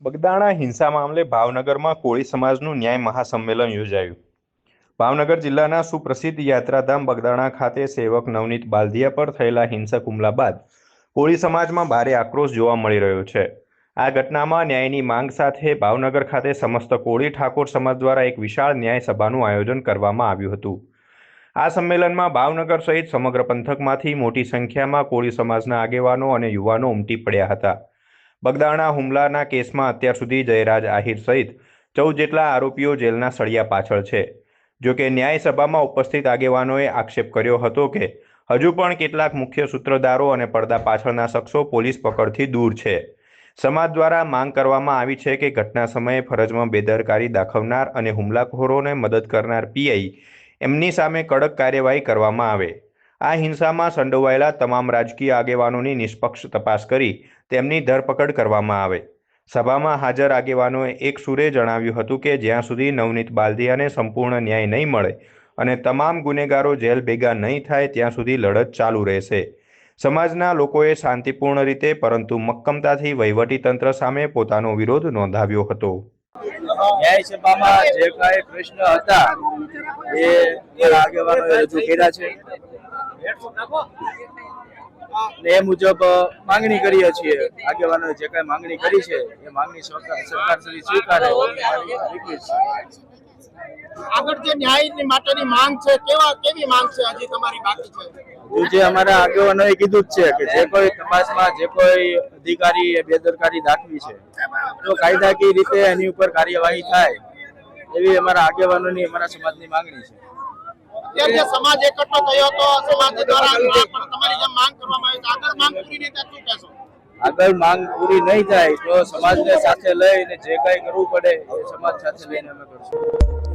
બગદાણા હિંસા મામલે ભાવનગરમાં કોળી સમાજનું ન્યાય મહાસંમેલન યોજાયું. ભાવનગર જિલ્લાના સુપ્રસિદ્ધ યાત્રાધામ બગદાણા ખાતે સેવક નવનીત બાલદિયા પર થયેલા હિંસક હુમલા બાદ કોળી સમાજમાં ભારે આક્રોશ જોવા મળી રહ્યો છે. આ ઘટનામાં ન્યાયની માંગ સાથે ભાવનગર ખાતે સમસ્ત કોળી ઠાકોર સમાજ દ્વારા એક વિશાળ ન્યાય સભાનું આયોજન કરવામાં આવ્યું હતું. આ સંમેલનમાં ભાવનગર સહિત સમગ્ર પંથકમાંથી મોટી સંખ્યામાં કોળી સમાજના આગેવાનો અને યુવાનો ઉમટી પડ્યા હતા. બગદાણા હુમલાના કેસમાં અત્યાર સુધી જયરાજ આહિર સહિત 14 જેટલા આરોપીઓ જેલના સળિયા પાછળ છે. જોકે ન્યાય સભામાં ઉપસ્થિત આગેવાનોએ આક્ષેપ કર્યો હતો કે હજુ પણ કેટલાક મુખ્ય સૂત્રધારો અને પડદા પાછળના શખ્સો પોલીસ પકડથી દૂર છે. સમાજ દ્વારા માંગ કરવામાં આવી છે કે ઘટના સમયે ફરજમાં બેદરકારી દાખવનાર અને હુમલાખોરોને મદદ કરનાર પીઆઈ એમની સામે કડક કાર્યવાહી કરવામાં આવે. આ હિંસામાં સંડોવાયેલા તમામ રાજકીય આગેવાનોની નિષ્પક્ષ તપાસ કરી તેમની ધરપકડ કરવામાં આવે. સભામાં હાજર આગેવાનોએ એક સુરે જણાવ્યું હતું કે જ્યાં સુધી નવનીત બાલદિયાને સંપૂર્ણ ન્યાય નહીં મળે અને તમામ ગુનેગારો જેલ ભેગા નહીં થાય ત્યાં સુધી લડત ચાલુ રહેશે. સમાજના લોકોએ શાંતિપૂર્ણ રીતે પરંતુ મક્કમતાથી વહીવટીતંત્ર સામે પોતાનો વિરોધ નોંધાવ્યો હતો. ન્યાય સભામાં જે કાંઈ પ્રશ્ન હતા એ આગેવાનોએ રજૂ કર્યા છે. એ મુજબ માંગણી કરીએ છીએ. આગેવાનોએ જે કાંઈ માંગણી કરી છે એ માંગણી સરકાર સુધી સ્વીકારે. આગળ જે ન્યાય માટેની માંગ છે કેવી માંગ છે હજી તમારી બાકી છે? જે અમારા આગેવાનોએ કીધું જ છે કે જે કોઈ તપાસમાં જે કોઈ અધિકારી એ બેદરકારી દાખવી છે તો કાયદાકીય રીતે એની ઉપર કાર્યવાહી થાય એવી અમારા આગેવાનોની અમારા સમાજની માંગણી છે. અત્યારે સમાજ એકઠો થયો તો સમાજ દ્વારા તમારી જે માંગ કરવામાં આવી છે આગળ માંગ પૂરી નહીં થાય શું કહેશો? આગળ માંગ પૂરી નહીં થાય તો સમાજને સાથે લઈને જે કંઈ કરવું પડે એ સમાજ સાથે લઈને અમે કરશું.